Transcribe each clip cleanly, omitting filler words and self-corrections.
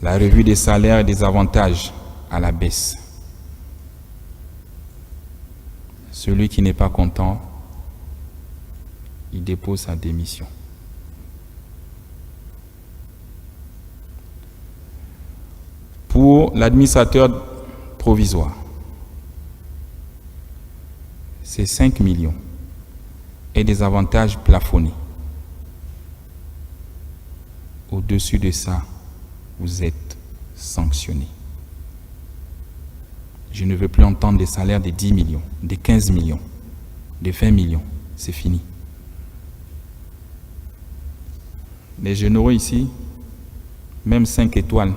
La revue des salaires et des avantages à la baisse. Celui qui n'est pas content, il dépose sa démission. Pour l'administrateur provisoire, c'est 5 millions et des avantages plafonnés. Au-dessus de ça, vous êtes sanctionné. Je ne veux plus entendre des salaires de 10 millions, de 15 millions, de 20 millions. C'est fini. Les généraux ici, même 5 étoiles,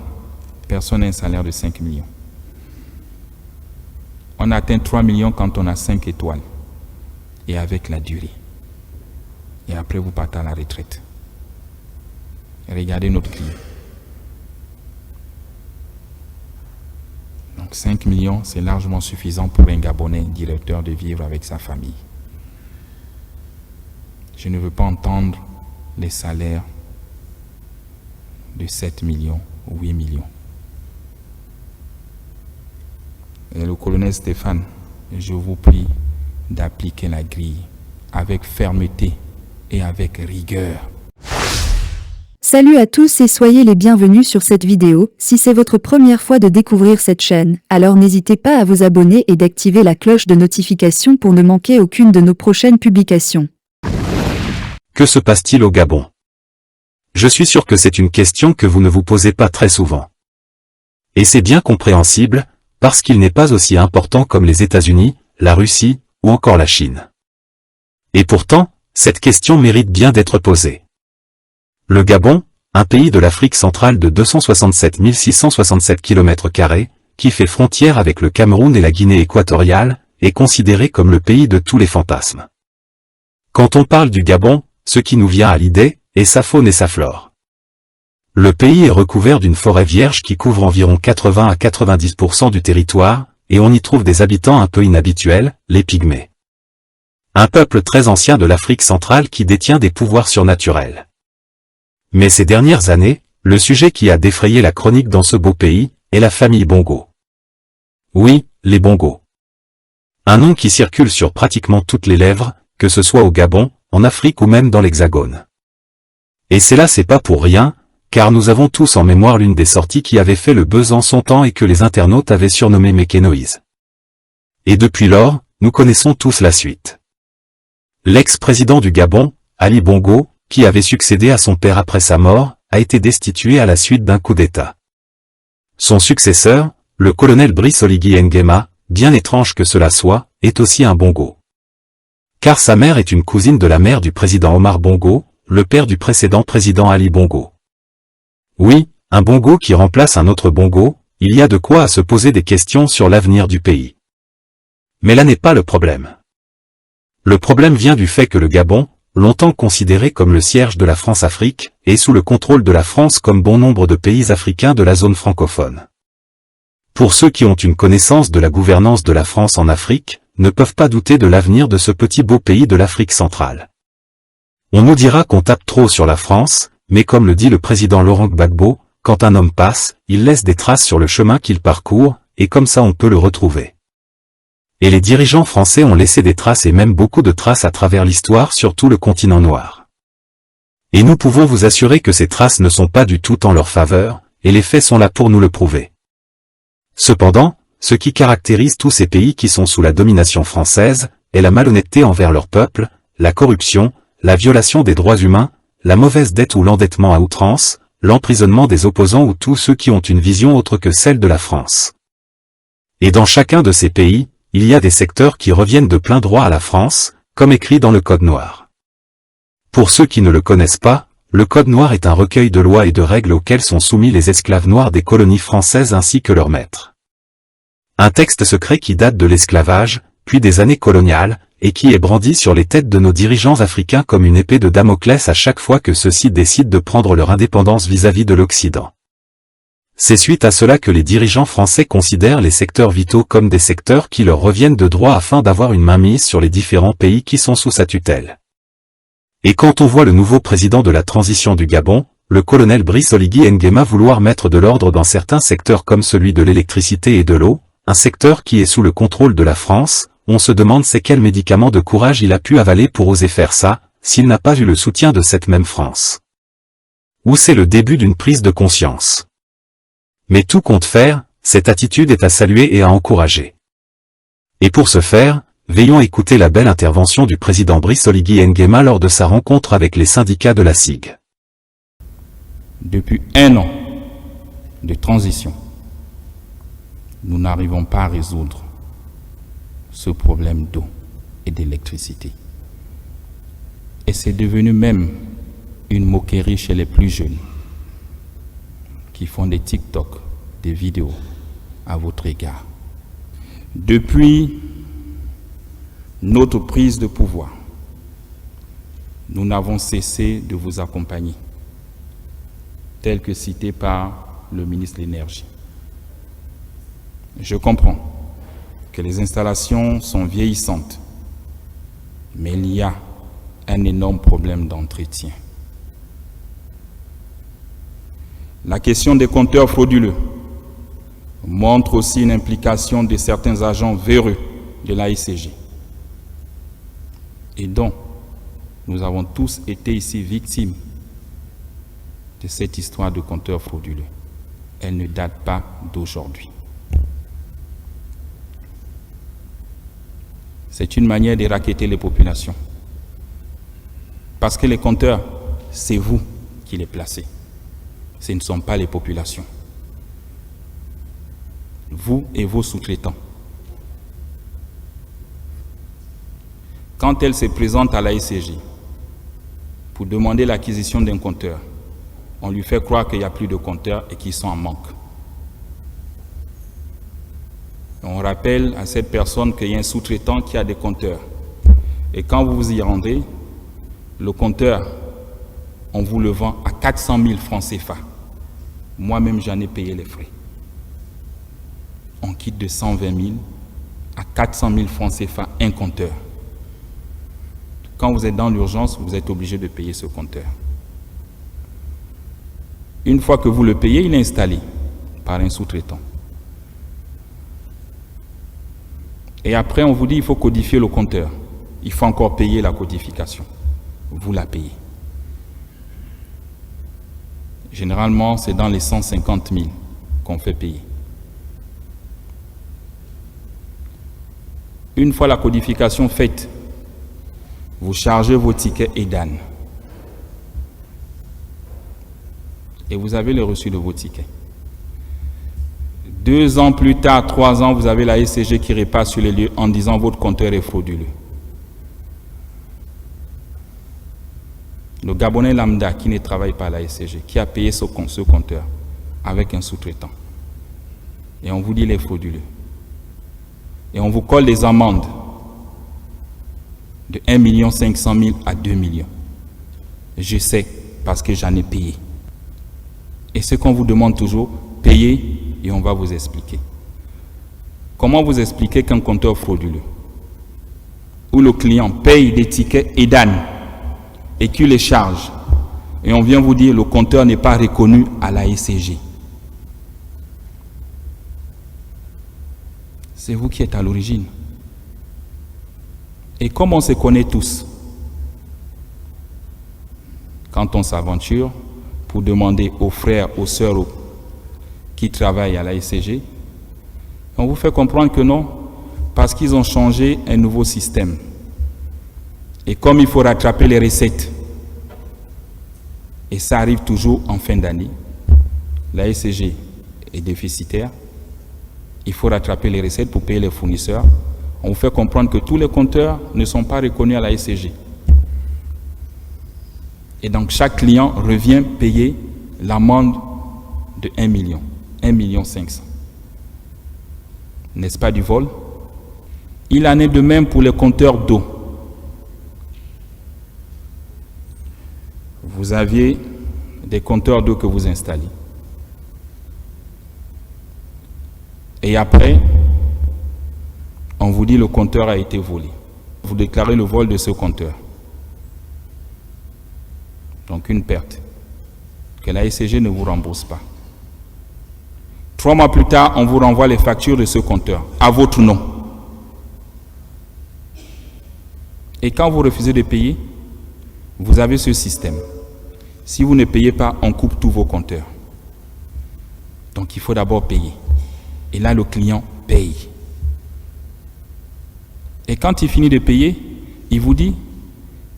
personne n'a un salaire de 5 millions. On atteint 3 millions quand on a 5 étoiles et avec la durée. Et après, vous partez à la retraite. Et regardez notre client. Donc 5 millions, c'est largement suffisant pour un Gabonais directeur de vivre avec sa famille. Je ne veux pas entendre les salaires de 7 millions ou 8 millions. Et le colonel Stéphane, je vous prie d'appliquer la grille avec fermeté et avec rigueur. Salut à tous et soyez les bienvenus sur cette vidéo. Si c'est votre première fois de découvrir cette chaîne, alors n'hésitez pas à vous abonner et d'activer la cloche de notification pour ne manquer aucune de nos prochaines publications. Que se passe-t-il au Gabon? Je suis sûr que c'est une question que vous ne vous posez pas très souvent. Et c'est bien compréhensible, parce qu'il n'est pas aussi important comme les États-Unis, la Russie, ou encore la Chine. Et pourtant, cette question mérite bien d'être posée. Le Gabon, un pays de l'Afrique centrale de 267 667 km², qui fait frontière avec le Cameroun et la Guinée équatoriale, est considéré comme le pays de tous les fantasmes. Quand on parle du Gabon, ce qui nous vient à l'idée, est sa faune et sa flore. Le pays est recouvert d'une forêt vierge qui couvre environ 80 à 90% du territoire, et on y trouve des habitants un peu inhabituels, les Pygmées. Un peuple très ancien de l'Afrique centrale qui détient des pouvoirs surnaturels. Mais ces dernières années, le sujet qui a défrayé la chronique dans ce beau pays, est la famille Bongo. Oui, les Bongo. Un nom qui circule sur pratiquement toutes les lèvres, que ce soit au Gabon, en Afrique ou même dans l'Hexagone. Et c'est pas pour rien, car nous avons tous en mémoire l'une des sorties qui avait fait le buzz en son temps et que les internautes avaient surnommé Mékénoïse. Et depuis lors, nous connaissons tous la suite. L'ex-président du Gabon, Ali Bongo, qui avait succédé à son père après sa mort, a été destitué à la suite d'un coup d'État. Son successeur, le colonel Brice Oligui Nguema, bien étrange que cela soit, est aussi un Bongo. Car sa mère est une cousine de la mère du président Omar Bongo, le père du précédent président Ali Bongo. Oui, un Bongo qui remplace un autre Bongo, il y a de quoi à se poser des questions sur l'avenir du pays. Mais là n'est pas le problème. Le problème vient du fait que le Gabon, longtemps considéré comme le cierge de la France-Afrique, est sous le contrôle de la France comme bon nombre de pays africains de la zone francophone. Pour ceux qui ont une connaissance de la gouvernance de la France en Afrique, ne peuvent pas douter de l'avenir de ce petit beau pays de l'Afrique centrale. On nous dira qu'on tape trop sur la France, mais comme le dit le président Laurent Gbagbo, quand un homme passe, il laisse des traces sur le chemin qu'il parcourt, et comme ça on peut le retrouver. Et les dirigeants français ont laissé des traces et même beaucoup de traces à travers l'histoire sur tout le continent noir. Et nous pouvons vous assurer que ces traces ne sont pas du tout en leur faveur, et les faits sont là pour nous le prouver. Cependant, ce qui caractérise tous ces pays qui sont sous la domination française, est la malhonnêteté envers leur peuple, la corruption, la violation des droits humains, la mauvaise dette ou l'endettement à outrance, l'emprisonnement des opposants ou tous ceux qui ont une vision autre que celle de la France. Et dans chacun de ces pays, il y a des secteurs qui reviennent de plein droit à la France, comme écrit dans le Code noir. Pour ceux qui ne le connaissent pas, le Code noir est un recueil de lois et de règles auxquelles sont soumis les esclaves noirs des colonies françaises ainsi que leurs maîtres. Un texte secret qui date de l'esclavage, puis des années coloniales, et qui est brandi sur les têtes de nos dirigeants africains comme une épée de Damoclès à chaque fois que ceux-ci décident de prendre leur indépendance vis-à-vis de l'Occident. C'est suite à cela que les dirigeants français considèrent les secteurs vitaux comme des secteurs qui leur reviennent de droit afin d'avoir une mainmise sur les différents pays qui sont sous sa tutelle. Et quand on voit le nouveau président de la transition du Gabon, le colonel Brice Oligui Nguema vouloir mettre de l'ordre dans certains secteurs comme celui de l'électricité et de l'eau, un secteur qui est sous le contrôle de la France. On se demande c'est quel médicament de courage il a pu avaler pour oser faire ça, s'il n'a pas eu le soutien de cette même France. Ou c'est le début d'une prise de conscience. Mais tout compte faire, cette attitude est à saluer et à encourager. Et pour ce faire, veillons écouter la belle intervention du président Brice Oligui Nguema lors de sa rencontre avec les syndicats de la SIG. Depuis 1 an de transition, nous n'arrivons pas à résoudre ce problème d'eau et d'électricité. Et c'est devenu même une moquerie chez les plus jeunes qui font des TikTok, des vidéos à votre égard. Depuis notre prise de pouvoir, nous n'avons cessé de vous accompagner, tel que cité par le ministre de l'Énergie. Je comprends que les installations sont vieillissantes, mais il y a un énorme problème d'entretien. La question des compteurs frauduleux montre aussi une implication de certains agents véreux de l'AICG, et dont nous avons tous été ici victimes de cette histoire de compteurs frauduleux. Elle ne date pas d'aujourd'hui. C'est une manière de racketter les populations. Parce que les compteurs, c'est vous qui les placez. Ce ne sont pas les populations. Vous et vos sous-traitants. Quand elle se présente à l'AICG pour demander l'acquisition d'un compteur, on lui fait croire qu'il n'y a plus de compteurs et qu'ils sont en manque. On rappelle à cette personne qu'il y a un sous-traitant qui a des compteurs. Et quand vous vous y rendez, le compteur, on vous le vend à 400 000 francs CFA. Moi-même, j'en ai payé les frais. On quitte de 120 000 à 400 000 francs CFA un compteur. Quand vous êtes dans l'urgence, vous êtes obligé de payer ce compteur. Une fois que vous le payez, il est installé par un sous-traitant. Et après, on vous dit qu'il faut codifier le compteur. Il faut encore payer la codification. Vous la payez. Généralement, c'est dans les 150 000 qu'on fait payer. Une fois la codification faite, vous chargez vos tickets EDAN. Et vous avez le reçu de vos tickets. 2 ans plus tard, 3 ans, vous avez la SCG qui repasse sur les lieux en disant votre compteur est frauduleux. Le Gabonais lambda qui ne travaille pas à la SCG, qui a payé ce compteur avec un sous-traitant. Et on vous dit il est frauduleux. Et on vous colle des amendes de 1 500 000 à 2 millions. Je sais parce que j'en ai payé. Et ce qu'on vous demande toujours, payez et on va vous expliquer. Comment vous expliquer qu'un compteur frauduleux, où le client paye des tickets EDAN et qu'il les charge, et on vient vous dire le compteur n'est pas reconnu à la SCG. C'est vous qui êtes à l'origine. Et comme on se connaît tous, quand on s'aventure pour demander aux frères, aux sœurs qui travaillent à la SCG, on vous fait comprendre que non, parce qu'ils ont changé un nouveau système. Et comme il faut rattraper les recettes, et ça arrive toujours en fin d'année, la SCG est déficitaire, il faut rattraper les recettes pour payer les fournisseurs. On vous fait comprendre que tous les compteurs ne sont pas reconnus à la SCG. Et donc chaque client revient payer l'amende de 1 million, 1 500 000. N'est-ce pas du vol? Il en est de même pour les compteurs d'eau. Vous aviez des compteurs d'eau que vous installez. Et après, on vous dit le compteur a été volé. Vous déclarez le vol de ce compteur. Donc une perte. que la SCG ne vous rembourse pas. 3 mois plus tard, on vous renvoie les factures de ce compteur à votre nom. Et quand vous refusez de payer, vous avez ce système. Si vous ne payez pas, on coupe tous vos compteurs. Donc il faut d'abord payer. Et là, le client paye. Et quand il finit de payer, il vous dit,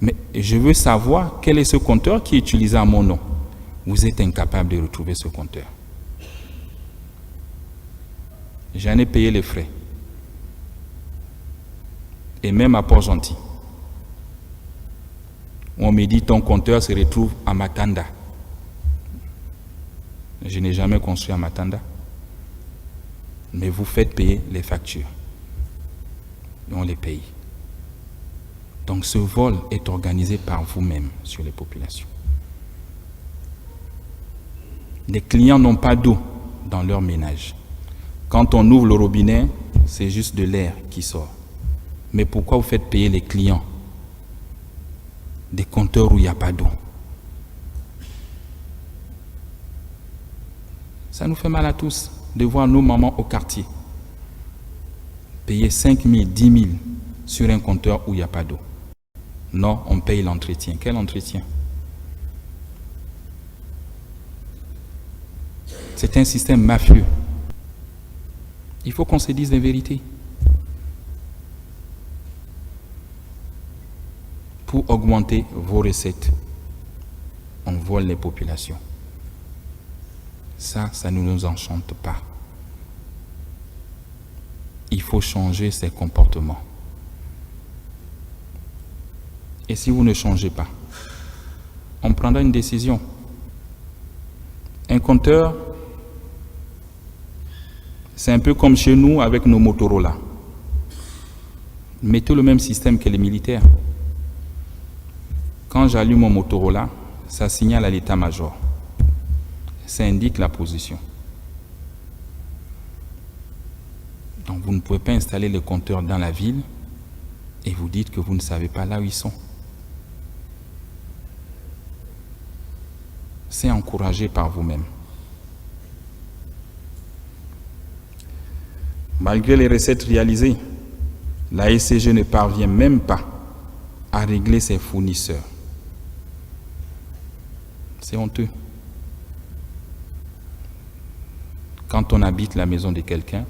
mais je veux savoir quel est ce compteur qui est utilisé à mon nom. Vous êtes incapable de retrouver ce compteur. J'en ai payé les frais. Et même à Port-Gentil. On me dit ton compteur se retrouve à Matanda. Je n'ai jamais construit à Matanda. Mais vous faites payer les factures. Et on les paye. Donc ce vol est organisé par vous-même sur les populations. Les clients n'ont pas d'eau dans leur ménage. Quand on ouvre le robinet, c'est juste de l'air qui sort. Mais pourquoi vous faites payer les clients des compteurs où il n'y a pas d'eau? Ça nous fait mal à tous de voir nos mamans au quartier payer 5 000, 10 000 sur un compteur où il n'y a pas d'eau. Non, on paye l'entretien. Quel entretien? C'est un système mafieux. Il faut qu'on se dise la vérité. Pour augmenter vos recettes, on vole les populations. Ça ne nous enchante pas. Il faut changer ces comportements. Et si vous ne changez pas, on prendra une décision. Un compteur, c'est un peu comme chez nous avec nos Motorola. Mettez le même système que les militaires. Quand j'allume mon Motorola, ça signale à l'état-major. Ça indique la position. Donc vous ne pouvez pas installer les compteurs dans la ville et vous dites que vous ne savez pas là où ils sont. C'est encouragé par vous-même. Malgré les recettes réalisées, la SCG ne parvient même pas à régler ses fournisseurs. C'est honteux. Quand on habite la maison de quelqu'un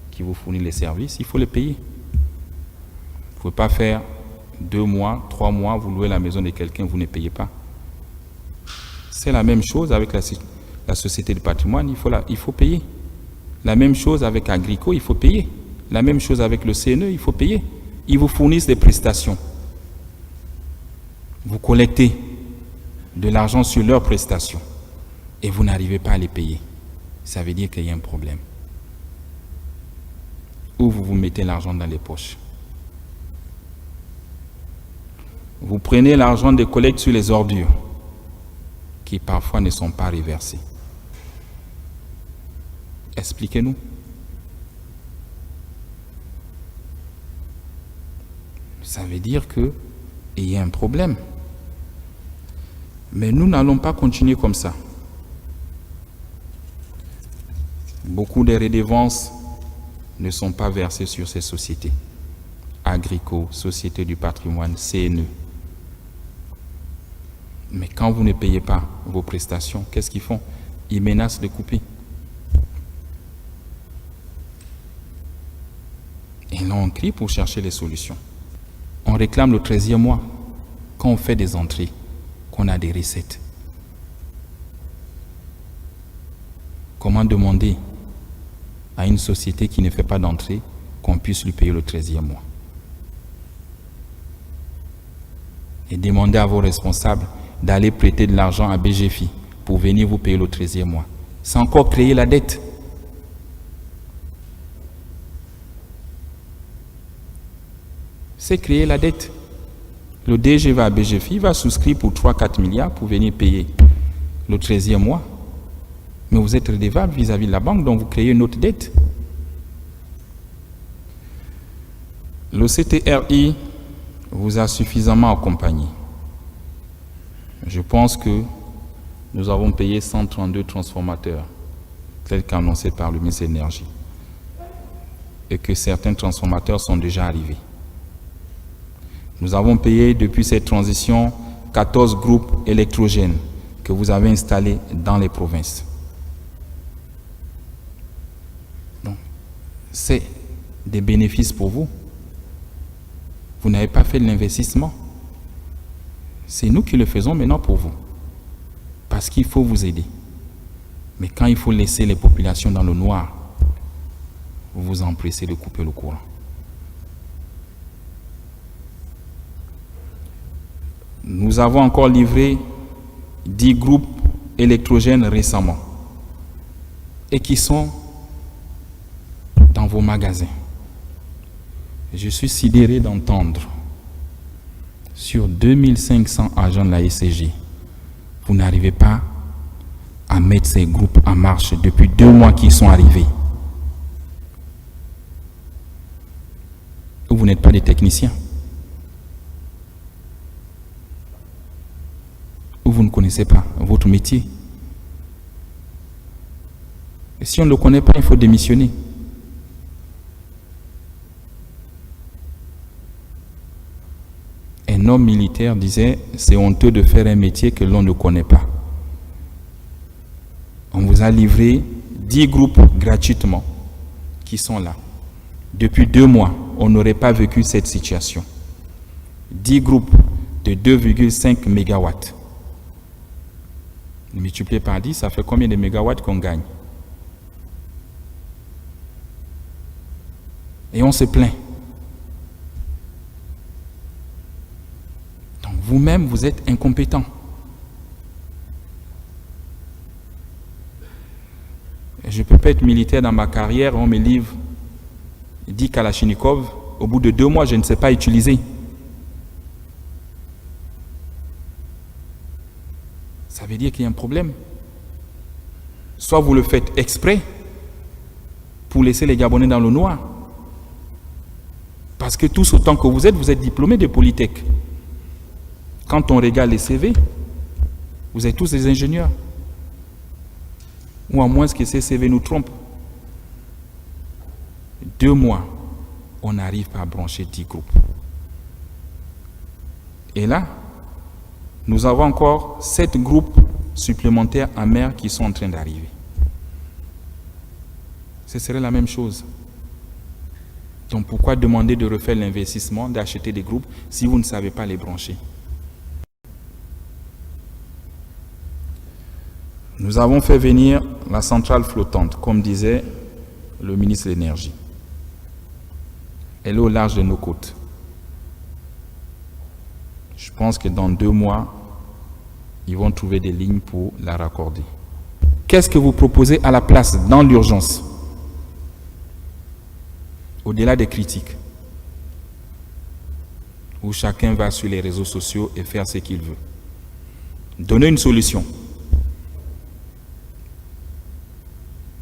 qui vous fournit les services, il faut les payer. Vous ne pouvez pas faire 2 mois, 3 mois, vous louez la maison de quelqu'un, vous ne payez pas. C'est la même chose avec la société de patrimoine, il faut payer. La même chose avec Agrico, il faut payer. La même chose avec le CNE, il faut payer. Ils vous fournissent des prestations. Vous collectez de l'argent sur leurs prestations et vous n'arrivez pas à les payer. Ça veut dire qu'il y a un problème. Ou vous vous mettez l'argent dans les poches. Vous prenez l'argent des collectes sur les ordures qui parfois ne sont pas reversées. Expliquez-nous. Ça veut dire qu'il y a un problème. Mais nous n'allons pas continuer comme ça. Beaucoup des redevances ne sont pas versées sur ces sociétés. Agrico, Société du patrimoine, CNE. Mais quand vous ne payez pas vos prestations, qu'est-ce qu'ils font? Ils menacent de couper. Et là, on crie pour chercher les solutions. On réclame le 13e mois. Quand on fait des entrées, qu'on a des recettes. Comment demander à une société qui ne fait pas d'entrée qu'on puisse lui payer le 13e mois? Et demander à vos responsables d'aller prêter de l'argent à BGFI pour venir vous payer le 13e mois. C'est encore créer la dette. C'est créer la dette. Le DG va à BGFI, il va souscrire pour 3-4 milliards pour venir payer le 13e mois. Mais vous êtes redevable vis-à-vis de la banque, donc vous créez une autre dette. Le CTRI vous a suffisamment accompagné. Je pense que nous avons payé 132 transformateurs, tels qu'annoncés par le ministre de l'Énergie, et que certains transformateurs sont déjà arrivés. Nous avons payé depuis cette transition 14 groupes électrogènes que vous avez installés dans les provinces. Donc, c'est des bénéfices pour vous. Vous n'avez pas fait l'investissement. C'est nous qui le faisons maintenant pour vous. Parce qu'il faut vous aider. Mais quand il faut laisser les populations dans le noir, vous vous empressez de couper le courant. Nous avons encore livré 10 groupes électrogènes récemment et qui sont dans vos magasins. Je suis sidéré d'entendre sur 2500 agents de la SCG, vous n'arrivez pas à mettre ces groupes en marche depuis 2 mois qu'ils sont arrivés. Vous n'êtes pas des techniciens. Ou vous ne connaissez pas votre métier. Et si on ne le connaît pas, il faut démissionner. Un homme militaire disait, c'est honteux de faire un métier que l'on ne connaît pas. On vous a livré 10 groupes gratuitement qui sont là. Depuis 2 mois, on n'aurait pas vécu cette situation. 10 groupes de 2,5 mégawatts. Multiplié par 10, ça fait combien de mégawatts qu'on gagne? Et on se plaint. Donc vous-même, vous êtes incompétent. Je peux pas être militaire dans ma carrière, on me livre 10 Kalachnikov, au bout de 2 mois, je ne sais pas utiliser. Ça veut dire qu'il y a un problème. Soit vous le faites exprès pour laisser les Gabonais dans le noir. Parce que tous autant que vous êtes diplômés de Polytech. Quand on regarde les CV, vous êtes tous des ingénieurs. Ou à moins que ces CV nous trompent. 2 mois, on n'arrive pas à brancher 10 groupes. Et là, nous avons encore 7 groupes supplémentaires en mer qui sont en train d'arriver. Ce serait la même chose. Donc pourquoi demander de refaire l'investissement, d'acheter des groupes si vous ne savez pas les brancher? Nous avons fait venir la centrale flottante, comme disait le ministre de l'Énergie. Elle est au large de nos côtes. Je pense que dans 2 mois, ils vont trouver des lignes pour la raccorder. Qu'est-ce que vous proposez à la place dans l'urgence? Au-delà des critiques, où chacun va sur les réseaux sociaux et faire ce qu'il veut. Donnez une solution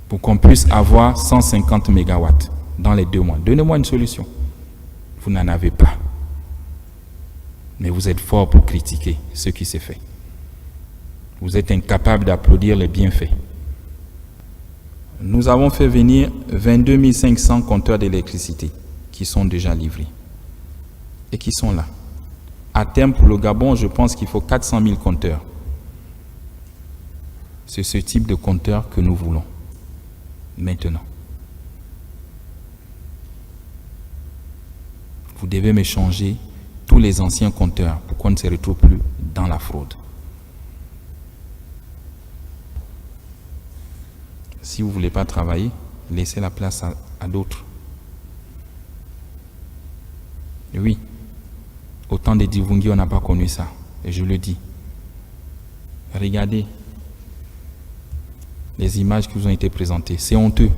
pour qu'on puisse avoir 150 mégawatts dans les 2 mois. Donnez-moi une solution. Vous n'en avez pas. Mais vous êtes fort pour critiquer ce qui s'est fait. Vous êtes incapable d'applaudir les bienfaits. Nous avons fait venir 22 500 compteurs d'électricité qui sont déjà livrés et qui sont là. À terme, pour le Gabon, je pense qu'il faut 400 000 compteurs. C'est ce type de compteur que nous voulons maintenant. Vous devez me changer tous les anciens compteurs pour qu'on ne se retrouve plus dans la fraude. Si vous ne voulez pas travailler, laissez la place à d'autres. Et oui, au temps des Divungi, on n'a pas connu ça. Et je le dis. Regardez les images qui vous ont été présentées. C'est honteux.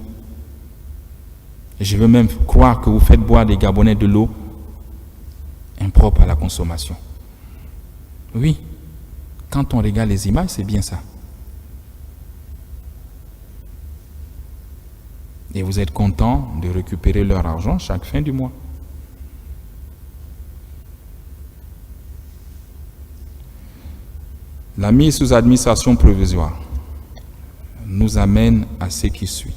Et je veux même croire que vous faites boire des Gabonais de l'eau impropre à la consommation. Oui, quand on regarde les images, c'est bien ça. Et vous êtes content de récupérer leur argent chaque fin du mois. La mise sous administration provisoire nous amène à ce qui suit.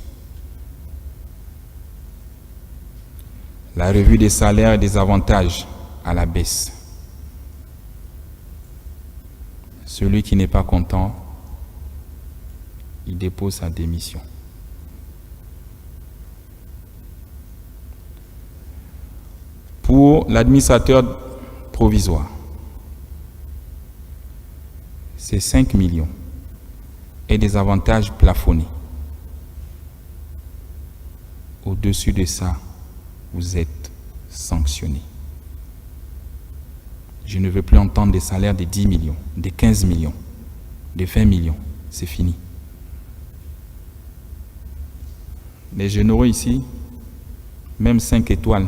La revue des salaires et des avantages à la baisse. Celui qui n'est pas content, il dépose sa démission. Pour l'administrateur provisoire, c'est 5 millions et des avantages plafonnés. Au-dessus de ça, vous êtes sanctionné. Je ne veux plus entendre des salaires de 10 millions, de 15 millions, de 20 millions. C'est fini. Les généraux ici, même 5 étoiles,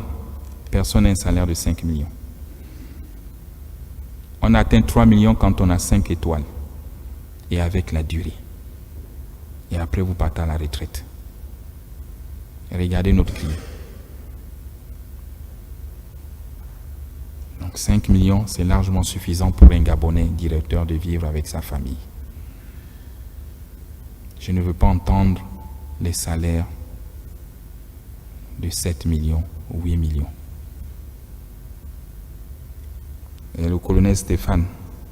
personne n'a un salaire de 5 millions. On atteint 3 millions quand on a 5 étoiles et avec la durée. Et après, vous partez à la retraite. Et regardez notre pays. Donc 5 millions, c'est largement suffisant pour un Gabonais directeur de vivre avec sa famille. Je ne veux pas entendre les salaires de 7 millions ou 8 millions. Et le colonel Stéphane,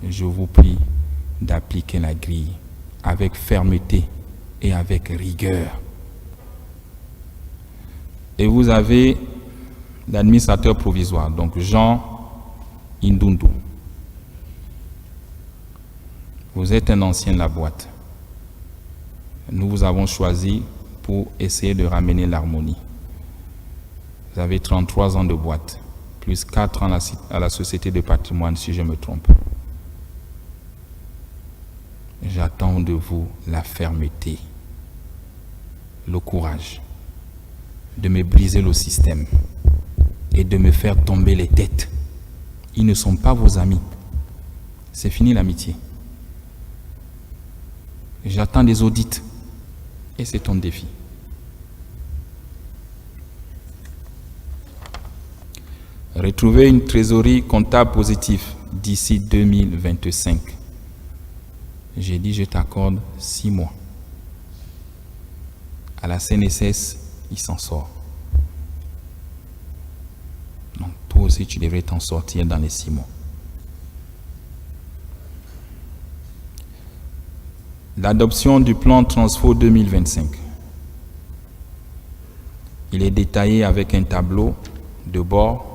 je vous prie d'appliquer la grille avec fermeté et avec rigueur. Et vous avez l'administrateur provisoire, donc Jean Indundu. Vous êtes un ancien de la boîte. Nous vous avons choisi pour essayer de ramener l'harmonie. Vous avez 33 ans de boîte, plus 4 ans à la Société de patrimoine, si je me trompe. J'attends de vous la fermeté, le courage de me briser le système et de me faire tomber les têtes. Ils ne sont pas vos amis. C'est fini l'amitié. J'attends des audits et c'est ton défi. Retrouver une trésorerie comptable positive d'ici 2025. J'ai dit je t'accorde 6 mois. À la CNSS, il s'en sort. Donc toi aussi tu devrais t'en sortir dans les 6 mois. L'adoption du plan Transfo 2025. Il est détaillé avec un tableau de bord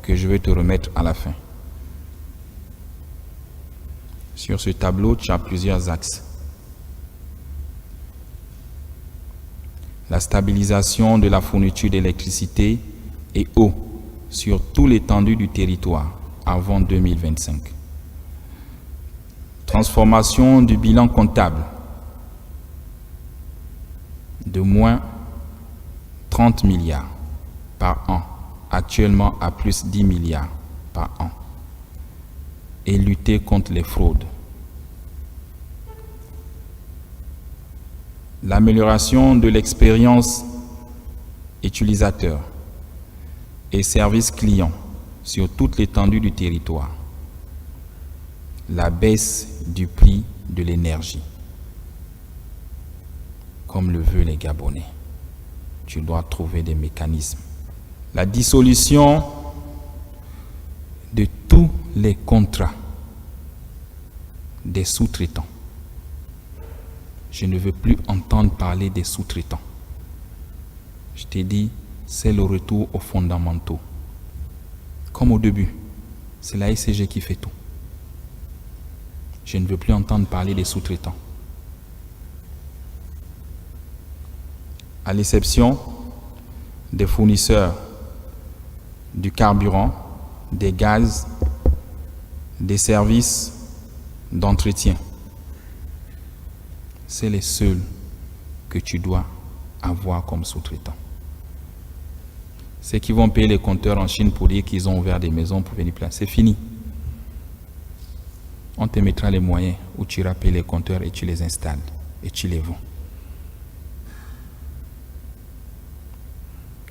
que je vais te remettre à la fin. Sur ce tableau, tu as plusieurs axes. La stabilisation de la fourniture d'électricité et eau sur tout l'étendue du territoire avant 2025. Transformation du bilan comptable de moins 30 milliards par an, actuellement à plus 10 milliards par an, et lutter contre les fraudes. L'amélioration de l'expérience utilisateur et service client sur toute l'étendue du territoire. La baisse du prix de l'énergie, comme le veulent les Gabonais. Tu dois trouver des mécanismes. La dissolution de tous les contrats des sous-traitants. Je ne veux plus entendre parler des sous-traitants. Je t'ai dit, c'est le retour aux fondamentaux. Comme au début, c'est la SCG qui fait tout. Je ne veux plus entendre parler des sous-traitants. À l'exception des fournisseurs du carburant, des gaz, des services d'entretien. C'est les seuls que tu dois avoir comme sous-traitants. Ceux qui vont payer les compteurs en Chine pour dire qu'ils ont ouvert des maisons pour venir placer, c'est fini. On te mettra les moyens où tu iras payer les compteurs et tu les installes et tu les vends.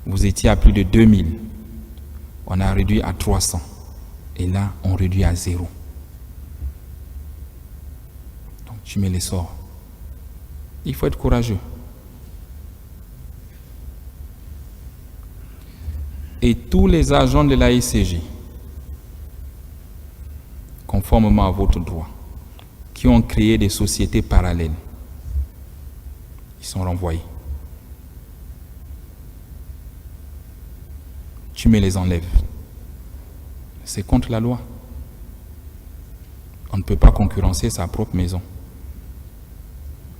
Vous étiez à plus de 2000. On a réduit à 300. Et là, on réduit à 0. tu mets les sorts. Il faut être courageux. Et tous les agents de la ICG, conformément à votre droit, qui ont créé des sociétés parallèles, ils sont renvoyés. Tu me les enlèves. C'est contre la loi. On ne peut pas concurrencer sa propre maison.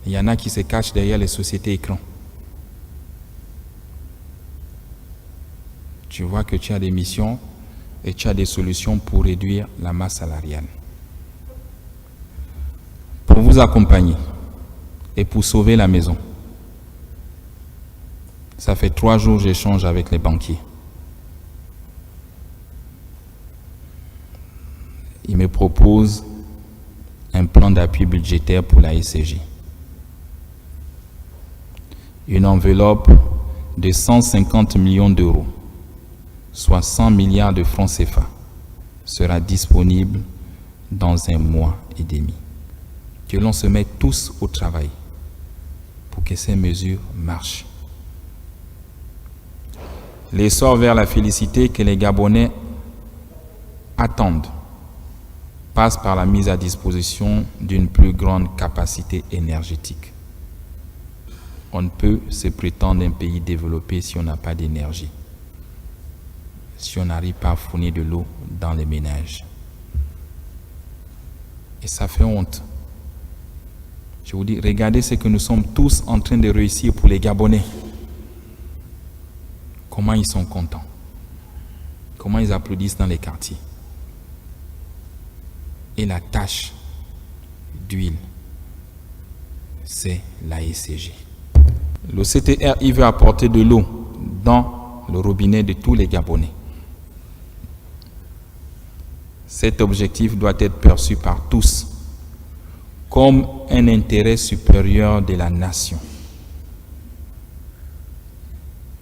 Il y en a qui se cachent derrière les sociétés écrans. Tu vois que tu as des missions et tu as des solutions pour réduire la masse salariale. Pour vous accompagner et pour sauver la maison, ça fait 3 jours que j'échange avec les banquiers. Ils me proposent un plan d'appui budgétaire pour la SCJ. Une enveloppe de 150 millions d'euros, soit 100 milliards de francs CFA, sera disponible dans 1 mois et demi. Que l'on se mette tous au travail pour que ces mesures marchent. L'essor vers la félicité que les Gabonais attendent passe par la mise à disposition d'une plus grande capacité énergétique. On ne peut se prétendre un pays développé si on n'a pas d'énergie, si on n'arrive pas à fournir de l'eau dans les ménages. Et ça fait honte. Je vous dis, regardez ce que nous sommes tous en train de réussir pour les Gabonais. Comment ils sont contents. Comment ils applaudissent dans les quartiers. Et la tâche d'huile, c'est la SCG. Le CTR, il veut apporter de l'eau dans le robinet de tous les Gabonais. Cet objectif doit être perçu par tous comme un intérêt supérieur de la nation.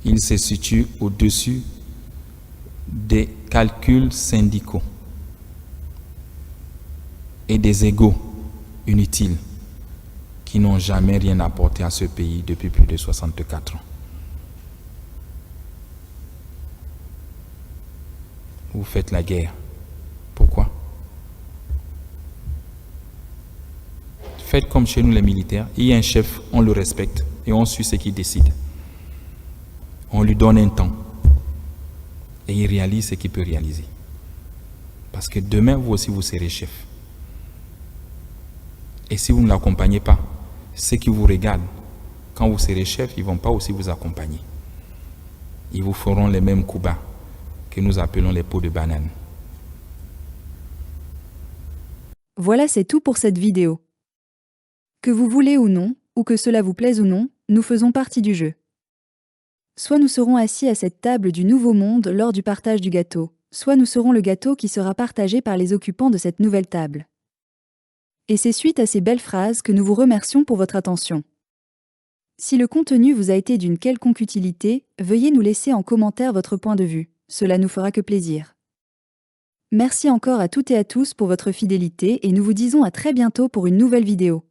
Il se situe au-dessus des calculs syndicaux et des égos inutiles qui n'ont jamais rien apporté à ce pays depuis plus de 64 ans. Vous faites la guerre. Pourquoi? Faites comme chez nous les militaires. Il y a un chef, on le respecte et on suit ce qu'il décide. On lui donne un temps et il réalise ce qu'il peut réaliser. Parce que demain, vous aussi, vous serez chef. Et si vous ne l'accompagnez pas, ceux qui vous regardent, quand vous serez chef, ils ne vont pas aussi vous accompagner. Ils vous feront les mêmes coups bas que nous appelons les pots de banane. Voilà, c'est tout pour cette vidéo. Que vous voulez ou non, ou que cela vous plaise ou non, nous faisons partie du jeu. Soit nous serons assis à cette table du nouveau monde lors du partage du gâteau, soit nous serons le gâteau qui sera partagé par les occupants de cette nouvelle table. Et c'est suite à ces belles phrases que nous vous remercions pour votre attention. Si le contenu vous a été d'une quelconque utilité, veuillez nous laisser en commentaire votre point de vue, cela nous fera que plaisir. Merci encore à toutes et à tous pour votre fidélité et nous vous disons à très bientôt pour une nouvelle vidéo.